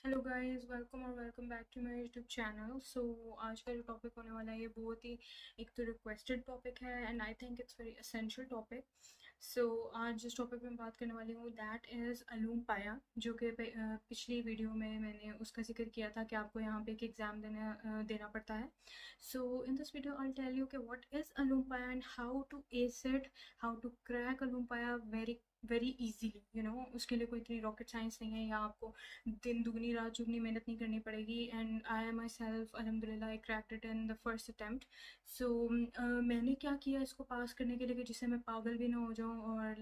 Hello guys, welcome back to my YouTube channel. So आज का जो टॉपिक होने वाला है ये बहुत ही एक तो रिक्वेस्टेड टॉपिक है and I think it's very essential topic. So आज जिस टॉपिक में बात करने वाली हूँ दैट इज़ अलूम पाया, जो कि पिछली वीडियो में मैंने उसका जिक्र किया था कि आपको यहाँ पे एक एग्ज़ाम देना पड़ता है। So in this video I tell you कि व्हाट इज़ अलूम पाया and how to ace it, how to crack अलूम पाया वेरी इजीली। उसके लिए कोई इतनी रॉकेट साइंस नहीं है, या आपको दिन दुगनी रात चुगनी मेहनत नहीं करनी पड़ेगी। एंड आई माई सेल्फ अलहमदिल्ला I cracked it in the first attempt. So मैंने क्या किया इसको पास करने के लिए कि जिससे मैं पागल भी ना हो जाऊँ और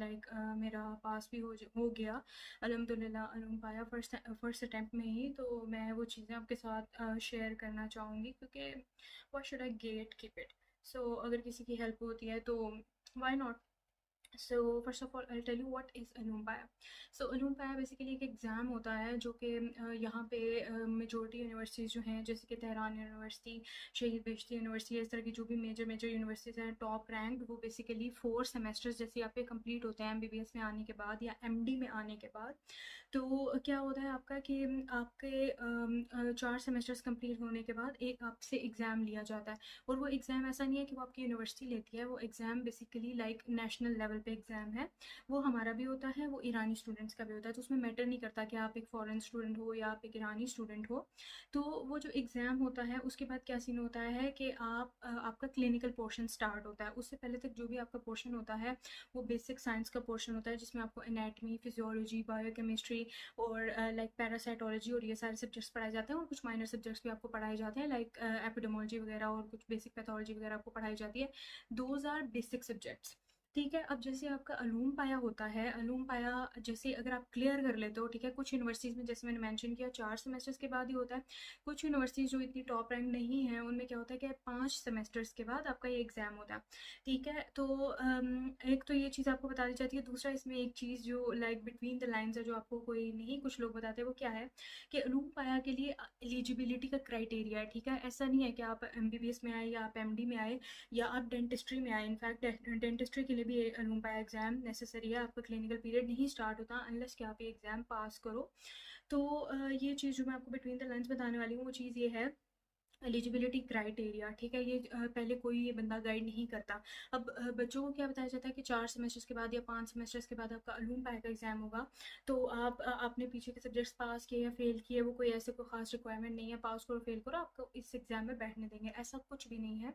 मेरा पास भी हो गया अलहमदिल्ला। अलूम पाया फर्स्ट अटैम्प्ट में ही, तो मैं वो चीज़ें आपके साथ शेयर करना चाहूँगी क्योंकि what should I get keep it. So अगर किसी की हेल्प होती है तो why not. So first of all I tell you what is अलूम पाया। सो अलूम पाया बेसिकली एक एग्ज़ाम होता है जो कि यहाँ पे मेजॉरिटी यूनिवर्सिटीज़ जो हैं, जैसे कि तेहरान यूनिवर्सिटी, शहीद बेशती यूनिवर्सिटी, इस तरह की जो भी मेजर मेजर यूनिवर्सिटीज़ हैं टॉप रैंक, वो बेसिकली 4 सेमेस्टर्स जैसे यहाँ पे कंप्लीट होते हैं एमबीबीएस में आने के बाद या एमडी में आने के बाद। तो क्या होता है आपका कि आपके 4 सेमेस्टर्स कंप्लीट होने के बाद एक आपसे एग्ज़ाम लिया जाता है। और वो एग्ज़ाम ऐसा नहीं है कि वो आपकी यूनिवर्सिटी लेती है, वो exam basically like national level पे एग्ज़ाम है। वो हमारा भी होता है, वो ईरानी स्टूडेंट्स का भी होता है, तो उसमें मैटर नहीं करता कि आप एक फ़ॉरेन स्टूडेंट हो या आप एक ईरानी स्टूडेंट हो। तो वो जो एग्ज़ाम होता है उसके बाद क्या सीन होता है कि आपका क्लिनिकल पोर्शन स्टार्ट होता है। उससे पहले तक जो भी आपका पोर्शन होता है वो बेसिक साइंस का पोर्शन होता है, जिसमें आपको एनाटमी, फिजियोलॉजी, बायोकेमिस्ट्री और लाइक पैरासाइटोलॉजी और ये सारे सब्जेक्ट्स पढ़ाए जाते हैं। और कुछ माइनर सब्जेक्ट्स भी आपको पढ़ाए जाते हैं लाइक एपिडेमोलॉजी वगैरह, और कुछ बेसिक पैथोलॉजी वगैरह आपको पढ़ाई जाती है। Those are basic subjects. ठीक है, अब जैसे आपका अलूम पाया होता है, अलूम पाया जैसे अगर आप क्लियर कर लेते हो, ठीक है, कुछ यूनिवर्सिटीज़ में जैसे मैंने मेंशन किया 4 सेमेस्टर्स के बाद ही होता है। कुछ यूनिवर्सिटीज़ जो इतनी टॉप रैंक नहीं है उनमें क्या होता है कि 5 सेमेस्टर्स के बाद आपका ये एग्ज़ाम होता है। ठीक है, तो एक तो ये चीज़ आपको बता दी जाती है। दूसरा इसमें एक चीज़ जो लाइक बिटवीन द लाइन्स है, जो आपको कोई नहीं कुछ लोग बताते हैं, वो क्या है कि अलूम पाया के लिए एलिजिबिलिटी का क्राइटेरिया है। ठीक है, ऐसा नहीं है कि आप एमबीबीएस में आए या आप एमडी में आए या आप डेंटिस्ट्री में आए। इनफैक्ट डेंटिस्ट्री के लिए भी अलूम पाया एग्ज़ाम नेसेसरी है। आपका क्लिनिकल पीरियड नहीं स्टार्ट होता अनलेस कि आप ये एग्ज़ाम पास करो। तो ये चीज़ जो मैं आपको बिटवीन द लाइन्स बताने वाली हूँ वो चीज़ ये है एलिजिबिलिटी क्राइटेरिया। ठीक है, ये पहले कोई ये बंदा गाइड नहीं करता। अब बच्चों को क्या बताया जाता है कि 4 सेमेस्टर्स के बाद या 5 सेमेस्टर्स के बाद आपका अलूम पाया का एग्ज़ाम होगा। तो आपने पीछे के सब्जेक्ट्स पास किए या फेल किए, वो कोई ऐसे कोई खास रिक्वायरमेंट नहीं है, पास करो फेल करो आपको इस एग्ज़ाम में बैठने देंगे, ऐसा कुछ भी नहीं है।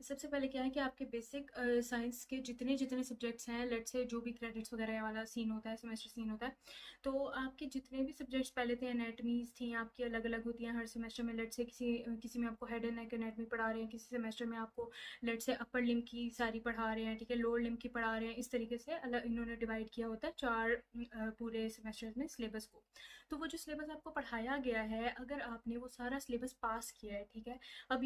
सबसे पहले क्या है कि आपके बेसिक साइंस के जितने जितने सब्जेक्ट्स हैं, लेट से जो भी क्रेडिट्स वगैरह वाला सीन होता है, सेमेस्टर सीन होता है, तो आपके जितने भी सब्जेक्ट्स पहले थे, एनाटमीज थी आपकी अलग अलग होती हैं हर सेमेस्टर में। लेट से किसी में आपको हेड एंड नेक एनाटमी पढ़ा रहे हैं, किसी सेमेस्टर में आपको लेट से अपर लिम्ब की सारी पढ़ा रहे हैं, ठीक है, लोअर लिम्ब की पढ़ा रहे हैं। इस तरीके से अलग इन्होंने डिवाइड किया होता है 4 पूरे सेमेस्टर में सिलेबस को। तो वो जो सिलेबस आपको पढ़ाया गया है, अगर आपने वो सारा सिलेबस पास किया है, ठीक है, अब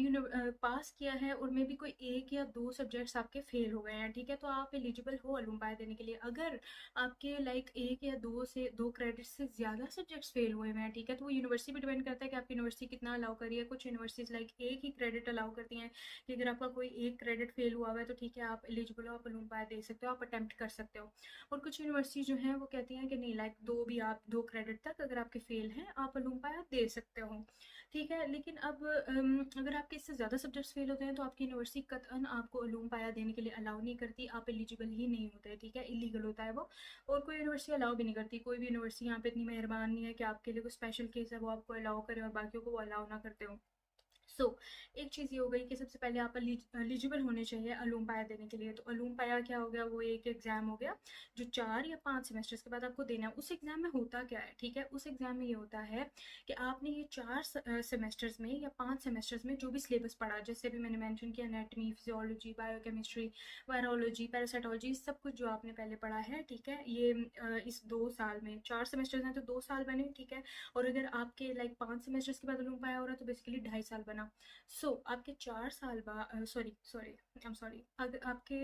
पास किया है और मे भी कोई 1 या 2 सब्जेक्ट्स आपके फेल हो गए हैं, ठीक है, तो आप एलिजिबल हो अलूम पाया देने के लिए। अगर आपके लाइक 1 या 2 क्रेडिट से ज़्यादा सब्जेक्ट्स फेल हुए हुए हैं, ठीक है, तो वो यूनिवर्सिटी पे डिपेंड करता है कि आपकी यूनिवर्सिटी कितना अलाउ करी है। कुछ यूनिवर्सिटीज़ लाइक एक ही क्रेडिट अलाउ करती हैं कि अगर आपका कोई एक क्रेडिट फेल हुआ हुआ है तो ठीक है, आप एलिजिबल हो, आप अलूम पाया दे सकते हो, आप अटेम्प्ट कर सकते हो। और कुछ यूनिवर्सिटी जो हैं वो कहती हैं कि नहीं, लाइक आप 2 क्रेडिट तक अगर आपके फेल हैं आप अलूम पाया दे सकते हो। ठीक है, लेकिन अब अगर आपके इससे ज़्यादा सब्जेक्ट्स फेल होते हैं तो आपकी यूनिवर्सिटी कतई आपको अलूम पाया देने के लिए अलाउ नहीं करती, आप एलिजिबल ही नहीं होते। ठीक है, इलीगल होता है वो। और कोई यूनिवर्सिटी अलाउ भी नहीं करती, कोई भी यूनिवर्सिटी यहाँ पे इतनी मेहरबान नहीं है कि आपके लिए कोई स्पेशल केस है वो आपको अलाउ करे और बाकियों को वो अलाउ ना करते हो। एक चीज़ ये हो गई कि सबसे पहले आप एलिजिबल होने चाहिए अलूम पाया देने के लिए। तो अलूम पाया क्या हो गया, वो एक एग्ज़ाम हो गया जो 4 या 5 सेमेस्टर्स के बाद आपको देना है। उस एग्ज़ाम में होता क्या है, ठीक है, उस एग्ज़ाम में ये होता है कि आपने ये 4 सेमेस्टर्स में या 5 सेमेस्टर्स में जो भी सिलेबस पढ़ा, जैसे भी मैंने मेंशन किया, anatomy, physiology, biochemistry, virology, parasitology, सब कुछ जो आपने पहले पढ़ा है, ठीक है, ये इस 2 साल में 4 सेमेस्टर्स हैं तो 2 साल बने, ठीक है। और अगर आपके लाइक 5 सेमेस्टर्स के बाद अलूम पाया हो रहा है तो बेसिकली 2.5 साल बना। ना। सो आपके 4 साल बाद, sorry sorry I am sorry, अगर आपके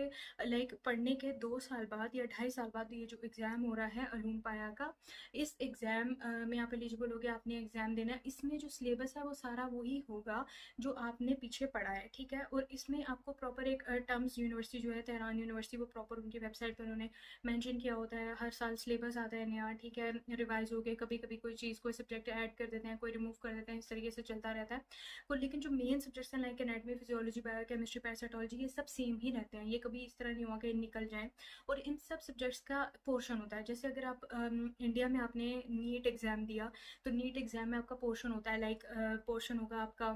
लाइक पढ़ने के 2 साल बाद या 2.5 साल बाद ये जो एग्ज़ाम हो रहा है अलूम पाया का, इस एग्ज़ाम में आप एलिजिबल हो गए, आपने एग्ज़ाम देना है। इसमें जो सिलेबस है वो सारा वही होगा जो आपने पीछे पढ़ा है, ठीक है। और इसमें आपको प्रॉपर एक टर्म्स, यूनिवर्सिटी जो है तेहरान यूनिवर्सिटी, वो प्रॉपर उनकी वेबसाइट पर उन्होंने मेंशन किया होता है। हर साल सिलेबस आता है नया, ठीक है, रिवाइज हो गए, कभी कभी कोई चीज़, कोई सब्जेक्ट ऐड कर देते हैं, कोई रिमूव कर देते हैं, इस तरीके से चलता रहता है। तो लेकिन जो मेन सब्जेक्ट्स हैं like anatomy, physiology, biochemistry, parasitology, ये सब सेम ही रहते हैं। ये कभी इस तरह नहीं हुआ कि निकल जाए। और इन सब सब्जेक्ट्स का पोर्शन होता है। जैसे अगर आप इंडिया में आपने नीट एग्ज़ाम दिया, तो नीट एग्ज़ाम में आपका पोर्शन होता है, लाइक पोर्शन होगा आपका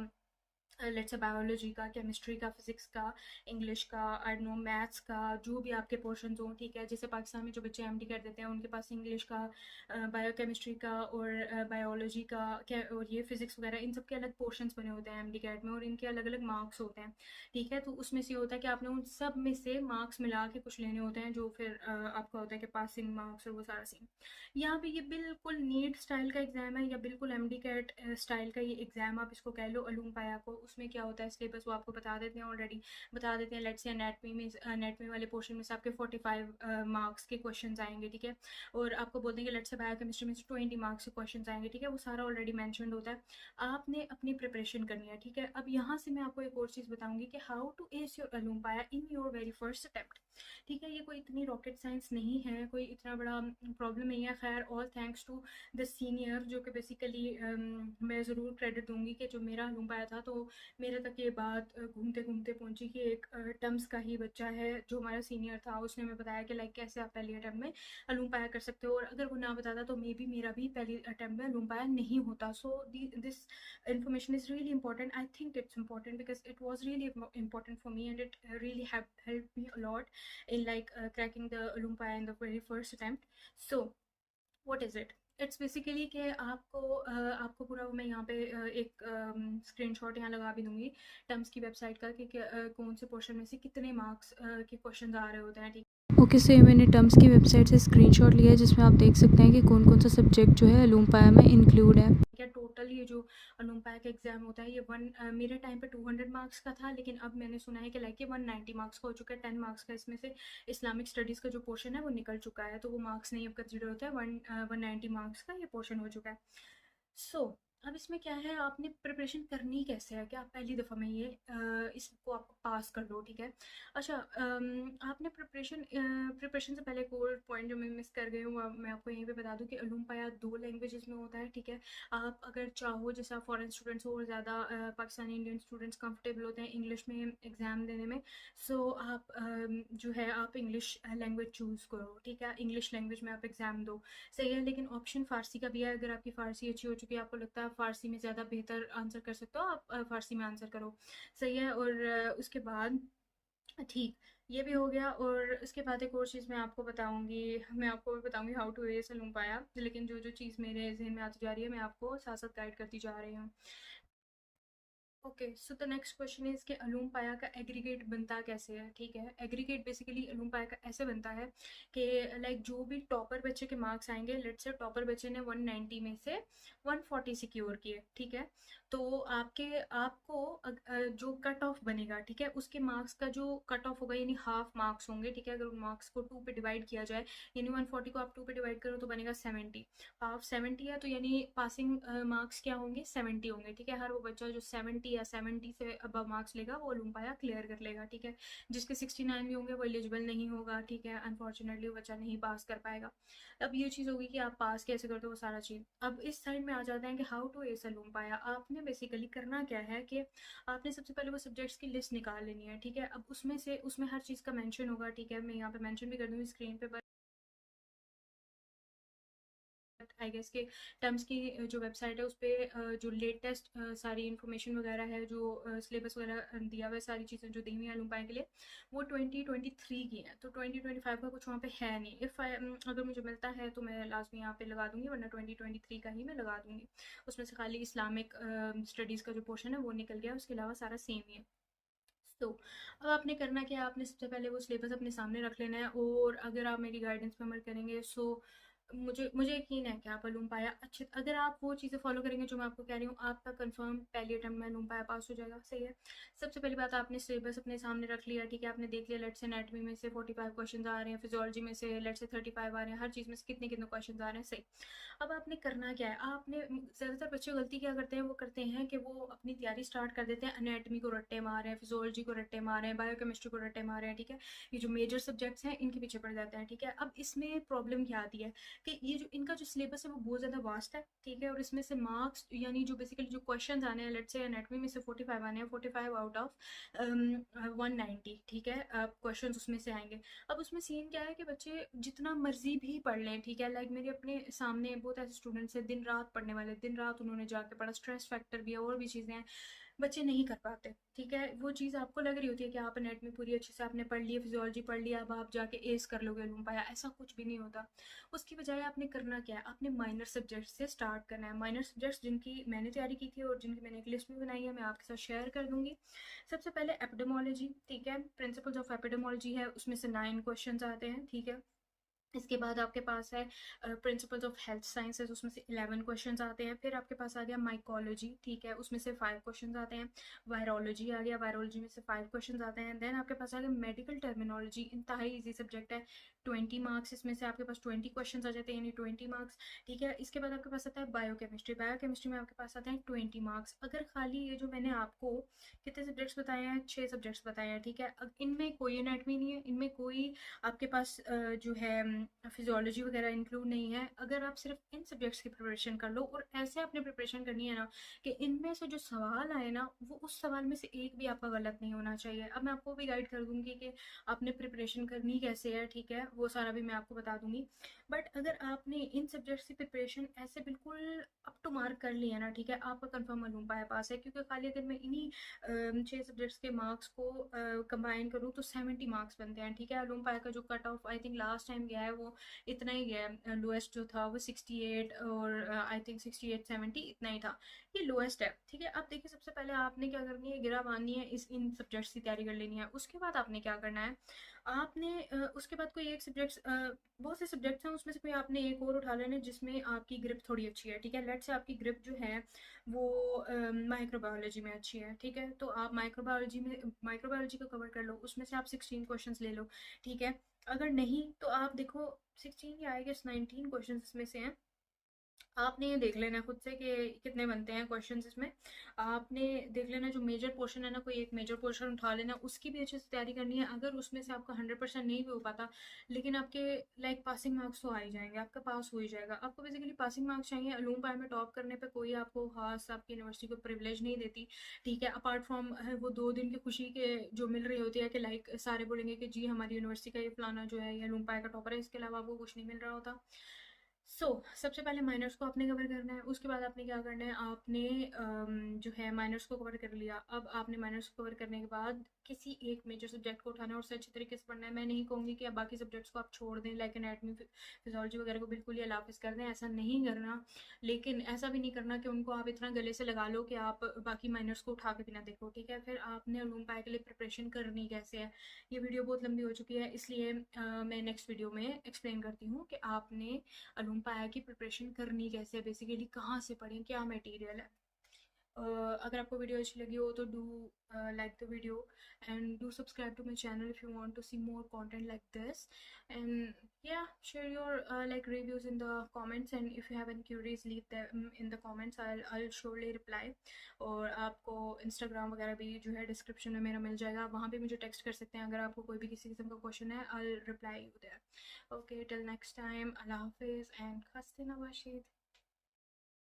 लेट्स से बायोलॉजी का, केमिस्ट्री का, फिजिक्स का, इंग्लिश का, आई नो मैथ्स का, जो भी आपके पोर्शन हो, ठीक है। जैसे पाकिस्तान में जो बच्चे एमडी कर देते हैं उनके पास इंग्लिश का, बायोकेमिस्ट्री का और बायोलॉजी का और ये फिजिक्स वगैरह, इन सब के अलग पोर्शंस बने होते हैं एमडी कैट में, और इनके अलग अलग मार्क्स होते हैं, ठीक है। तो उसमें से होता है कि आपने उन सब में से मार्क्स मिला के कुछ लेने होते हैं, जो फिर आपका होता है कि पासिंग मार्क्स और वो सारा सीन। यहाँ पे ये बिल्कुल नीट स्टाइल का एग्जाम है, या बिल्कुल एमडी कैट स्टाइल का ये एग्जाम आप इसको कह लो अलूम पाया को। उसमें क्या होता है, सिलेबस वो आपको बता देते हैं, ऑलरेडी बता देते हैं। लेट्स से एनाटमी में, एनाटमी वाले पोर्शन में से आपके 45 मार्क्स के क्वेश्चन आएंगे, ठीक है। और आपको बोलते हैं कि लेट्स से बायोकेमिस्ट्री में से 20 मार्क्स के क्वेश्चन आएंगे, ठीक है। वो सारा ऑलरेडी मैंशनड होता है। आपने अपनी प्रिपरेशन करनी है, ठीक है। अब यहाँ से मैं आपको एक और चीज़ बताऊंगी कि हाउ टू एस योर अलूम पाया in your very first attempt, ठीक है। ये कोई इतनी रॉकेट साइंस नहीं है, कोई इतना बड़ा प्रॉब्लम नहीं है। खैर, all thanks to the senior, जो कि बेसिकली मैं ज़रूर क्रेडिट दूंगी कि जो मेरा अलूम पाया था, तो मेरे तक ये बात घूमते घूमते पहुंची कि एक टर्म्स का ही बच्चा है जो हमारा सीनियर था, उसने हमें बताया कि लाइक कैसे आप पहली अटैम्प्ट में अलूम पाया कर सकते हो। और अगर वो ना बताता तो मे बी मेरा भी पहली अटैम्प्ट में अलूम पाया नहीं होता। So this information is really important. I think it's important because it was really important for me, and it really have helped me a lot in like cracking the Olympia in the very first attempt. So what is it? It's basically कि आपको पूरा मैं यहाँ पे एक screenshot यहाँ लगा भी दूंगी टर्म्स की वेबसाइट का कि कौन से पोर्शन में से कितने मार्क्स के क्वेश्चन आ रहे होते हैं, ठीक। ओके, सो ये मैंने टर्म्स की वेबसाइट से स्क्रीनशॉट लिया है, जिसमें आप देख सकते हैं कि कौन कौन सा सब्जेक्ट जो है अलूम पाया में इंक्लूड है। क्या टोटल ये जो अलूम पाया का एग्जाम होता है, ये मेरे टाइम पे 200 मार्क्स का था, लेकिन अब मैंने सुना है कि लाइक ये 190 मार्क्स का हो चुका है। 10 मार्क्स का इसमें से इस्लामिक स्टडीज़ का जो पोर्शन है वो निकल चुका है, तो वो मार्क्स नहीं अब कंसिडर होता है। 190 मार्क्स का ये पोर्शन हो चुका है। सो अब इसमें क्या है, आपने प्रिपरेशन करनी कैसे है कि आप पहली दफ़ा में ये इसको आप पास कर लो, ठीक है। अच्छा, आपने प्रिपरेशन से पहले एक और पॉइंट जो मैं मिस कर गई हूँ, मैं आपको यहीं पे बता दूँ कि अलूम पाया 2 लैंग्वेजेस में होता है, ठीक है। आप अगर चाहो, जैसे आप फॉरेन स्टूडेंट्स हो और ज़्यादा पाकिस्तानी इंडियन स्टूडेंट्स कंफर्टेबल होते हैं इंग्लिश में एग्ज़ाम देने में, सो आप जो है आप इंग्लिश लैंग्वेज चूज़ करो, ठीक है। इंग्लिश लैंग्वेज में आप एग्ज़ाम दो, सही है। लेकिन ऑप्शन फ़ारसी का भी है, अगर आपकी फ़ारसी अच्छी हो चुकी है, आपको लगता है फ़ारसी में ज़्यादा बेहतर आंसर कर सकते हो, आप फ़ारसी में आंसर करो, सही है। और उसके बाद ठीक, ये भी हो गया। और उसके बाद एक और चीज़ मैं आपको बताऊंगी, मैं आपको भी बताऊंगी हाउ टू एस अलूम पाया, लेकिन जो जो चीज़ मेरे जहन में आती जा रही है मैं आपको साथ साथ गाइड करती जा रही हूँ। Okay, so the next question is कि अलूम पाया का एग्रीगेट बनता कैसे है, ठीक है। एग्रीगेट बेसिकली अलूम पाया का ऐसे बनता है कि लाइक जो भी टॉपर बच्चे के मार्क्स आएंगे, लेट्स से टॉपर बच्चे ने 190 में से 140 सिक्योर किए, ठीक है। तो आपको जो कट ऑफ बनेगा, ठीक है, उसके मार्क्स का जो कट ऑफ होगा यानी हाफ मार्क्स होंगे, ठीक है। अगर उन मार्क्स को 2 पे डिवाइड किया जाए, यानी 140 को आप 2 पे डिवाइड करो तो बनेगा 70। हाफ 70 है, तो यानी पासिंग मार्क्स क्या होंगे, 70 होंगे, ठीक है। हर वो बच्चा जो 70 या 70 से अब मार्क्स लेगा वो अलूम पाया क्लियर कर लेगा, ठीक है। जिसके 69 भी होंगे वो एलिजिबल नहीं होगा, ठीक है। अनफॉर्चुनेटली वो बच्चा नहीं पास कर पाएगा। अब ये चीज़ होगी कि आप पास कैसे करते हो, वो सारा चीज़। अब इस साइड में आ जाते हैं कि हाउ टू एस अलूम पाया। आपने बेसिकली करना क्या है कि आपने सबसे पहले वो सब्जेक्ट्स की लिस्ट निकाल लेनी है, ठीक है। अब उसमें हर चीज़ का मेंशन होगा, ठीक है। मैं यहाँ पे मेंशन भी कर दूँगी स्क्रीन पे, आई गेस के टर्म्स की जो वेबसाइट है उस पर जो लेटेस्ट सारी इन्फॉर्मेशन वगैरह है, जो सिलेबस वगैरह दिया हुआ है, सारी चीज़ें जो दी हुई हैं अलूम पाए के लिए, वो 2023 की हैं। तो 2025 का कुछ वहाँ पे है नहीं। इफ़ आई अगर मुझे मिलता है तो मैं लास्ट में यहाँ पे लगा दूंगी, वरना 2023 का ही मैं लगा दूंगी। उसमें से खाली इस्लामिक स्टडीज़ का जो पोर्शन है वो निकल गया, उसके अलावा सारा सेम ही है। तो अब आपने करना क्या है, आपने सबसे पहले वो सिलेबस अपने सामने रख लेना है, और अगर आप मेरी गाइडेंस पे अमल करेंगे, सो मुझे मुझे यकीन है कि आप अलूम पाया अच्छे, अगर आप वो चीज़ें फॉलो करेंगे जो मैं आपको कह रही हूँ, आपका कंफर्म पहली अटेम्प्ट में अलूम पाया पास हो जाएगा। सही है। सबसे पहली बात, आपने सिलेबस अपने सामने रख लिया, ठीक है, आपने देख लिया लेट से एनाटॉमी में से 45 क्वेश्चन आ रहे हैं, फिजियोलॉजी में से लेट से 35 आ रहे हैं, हर चीज़ में से कितने कितने क्वेश्चन आ रहे हैं। सही। अब आपने करना क्या है, आपने ज़्यादातर बच्चे गलती क्या करते हैं, वो करते हैं कि वो अपनी तैयारी स्टार्ट कर देते हैं, एनाटॉमी को रट्टे मार रहे हैं, फिजियोलॉजी को रट्टे मार रहे हैं, बायोकेमिस्ट्री को रट्टे मार रहे हैं, ठीक है, ये जो मेजर सब्जेक्ट्स हैं इनके पीछे पड़ जाते हैं। ठीक है, अब इसमें प्रॉब्लम क्या आती है कि ये जो इनका जो सिलेबस है वो बहुत ज़्यादा वास्ट है। ठीक है, और इसमें से मार्क्स यानी जो बेसिकली जो क्वेश्चन आने हैं, लेट्स से एनाटॉमी में से 45 आने हैं, 45 आउट ऑफ 190, ठीक है, क्वेश्चन उसमें से आएंगे। अब उसमें सीन क्या है कि बच्चे जितना मर्जी भी पढ़ लें, ठीक है, लाइक मेरे अपने सामने बहुत ऐसे स्टूडेंट्स हैं दिन रात पढ़ने वाले, दिन रात उन्होंने जाके पढ़ा, स्ट्रेस फैक्टर भी है और भी चीज़ें हैं, बच्चे नहीं कर पाते। ठीक है, वो चीज़ आपको लग रही होती है कि आप नेट में पूरी अच्छे से आपने पढ़ लिया, फिजियोलॉजी पढ़ लिया, अब आप जाके एस कर लोगे लूम पाया, ऐसा कुछ भी नहीं होता। उसकी बजाय आपने करना क्या है, आपने माइनर सब्जेक्ट से स्टार्ट करना है। माइनर सब्जेक्ट्स जिनकी मैंने तैयारी की थी और जिनकी मैंने एक लिस्ट भी बनाई है, मैं आपके साथ शेयर कर दूंगी। सबसे पहले एपिडेमोलॉजी, ठीक है, प्रिंसिपल्स ऑफ एपिडेमोलॉजी है, उसमें से 9 क्वेश्चन आते हैं। ठीक है, इसके बाद आपके पास है प्रिंसिपल्स ऑफ हेल्थ साइंसेज, उसमें से 11 क्वेश्चंस आते हैं। फिर आपके पास आ गया माइकोलॉजी, ठीक है, उसमें से 5 क्वेश्चंस आते हैं। वायरोलॉजी आ गया, वायरोलॉजी में से 5 क्वेश्चंस आते हैं। देन आपके पास आ गया मेडिकल टर्मिनोलॉजी, इंतहाई इजी सब्जेक्ट है, 20 मार्क्स, इसमें से आपके पास 20 क्वेश्चन आ जाते हैं, यानी 20 मार्क्स। ठीक है, इसके बाद आपके पास आता है बायोकेमिस्ट्री, बायोकेमिस्ट्री में आपके पास आते हैं 20 मार्क्स। अगर खाली ये जो मैंने आपको कितने सब्जेक्ट्स बताए हैं, 6 सब्जेक्ट्स बताए हैं, ठीक है, अब इनमें कोई एनाटॉमी नहीं है, इनमें कोई आपके पास जो है फिजियोलॉजी वगैरह इंक्लूड नहीं है। अगर आप सिर्फ इन सब्जेक्ट्स की प्रिपरेशन कर लो, और ऐसे आपने प्रिपरेशन करनी है ना कि इनमें से जो सवाल आए ना वो उस सवाल में से एक भी आपका गलत नहीं होना चाहिए। अब मैं आपको भी गाइड कर दूंगी कि आपने प्रिपरेशन करनी कैसे है, ठीक है, वो सारा भी मैं आपको बता दूंगी। बट अगर आपने इन सब्जेक्ट्स की प्रिपरेशन ऐसे बिल्कुल अप टू मार्क कर लिया ना, ठीक है, आपका कंफर्म मालूम पाया पास है। क्योंकि खाली अगर मैं इन्हीं 6 सब्जेक्ट्स के मार्क्स को कंबाइन करूँ तो 70 मार्क्स बनते हैं। ठीक है, मालूम पाया का जो cut off I think last time गया है वो इतना ही गया है, लोएस्ट जो था वो 68 और आई थिंक 68-70 इतना ही था, ये लोएस्ट है। ठीक है, अब देखिए सबसे पहले आपने क्या करनी है, गिरा बांधनी है, इस इन सब्जेक्ट्स की तैयारी कर लेनी है। उसके बाद आपने क्या करना है, आपने उसके बाद कोई एक सब्जेक्ट्स, बहुत से सब्जेक्ट्स हैं उसमें से कोई आपने एक और उठा लेना है जिसमें आपकी ग्रिप थोड़ी अच्छी है। ठीक है, लेट से आपकी ग्रिप जो है वो माइक्रोबायोलॉजी में अच्छी है। ठीक है, तो आप माइक्रोबायोलॉजी को कवर कर लो, उसमें से आप 16 क्वेश्चंस ले लो। ठीक है, अगर नहीं तो आप देखो 16 या आई गेस 19 क्वेश्चंस इसमें से हैं, आपने ये देख लेना खुद से कि कितने बनते हैं क्वेश्चंस इसमें। आपने देख लेना जो मेजर पोर्शन है ना, कोई एक मेजर पोर्शन उठा लेना, उसकी भी अच्छे से तैयारी करनी है। अगर उसमें से आपका 100% नहीं भी हो पाता, लेकिन आपके लाइक पासिंग मार्क्स तो आ ही जाएंगे, आपका पास हो ही जाएगा। आपको बेसिकली पासिंग मार्क्स चाहिए। अलूम पाए में टॉप करने पे कोई आपको खास आपकी यूनिवर्सिटी को प्रिविलेज नहीं देती। ठीक है, अपार्ट फ्रॉम वो 2 दिन की खुशी के जो मिल रही होती है कि लाइक सारे बोलेंगे कि जी हमारी यूनिवर्सिटी का ये फलाना जो है ये अलूम पाए का टॉपर है, इसके अलावा आपको कुछ नहीं मिल रहा होता। सबसे पहले माइनर्स को आपने कवर करना है। उसके बाद आपने क्या करना है, आपने जो है माइनर्स को कवर कर लिया। अब आपने माइनर्स को कवर करने के बाद किसी एक मेजर सब्जेक्ट को उठाना है और उसे अच्छी तरीके से पढ़ना है। मैं नहीं कहूँगी कि आप बाकी सब्जेक्ट्स को आप छोड़ दें, लाइक एनाटॉमी फिजियोलॉजी वगैरह को बिल्कुल ही अलाफिज कर दें, ऐसा नहीं करना। लेकिन ऐसा भी नहीं करना कि उनको आप इतना गले से लगा लो कि आप बाकी माइनर्स को उठा के भी ना देखो। ठीक है, फिर आपने अलूम पाए के लिए प्रिपरेशन करनी कैसे है। ये वीडियो बहुत लंबी हो चुकी है, इसलिए मैं नेक्स्ट वीडियो में एक्सप्लेन करती हूँ कि आपने अलूम पाया की प्रिपरेशन करनी कैसे है, बेसिकली कहाँ से पढ़ें, क्या मटेरियल है। अगर आपको वीडियो अच्छी लगी हो तो do like the video and do subscribe to my channel if you want to see more content like this. And yeah, share your like reviews in the comments, and if you have any queries leave them in the comments. I'll surely reply. और आपको Instagram वगैरह भी जो है description में मेरा मिल जाएगा, वहाँ पे मुझे टेक्स्ट कर सकते हैं अगर आपको कोई भी किसी किस्म का क्वेश्चन है। I'll reply you there. Okay, till next time, Allah Hafiz and Khastina Bashid.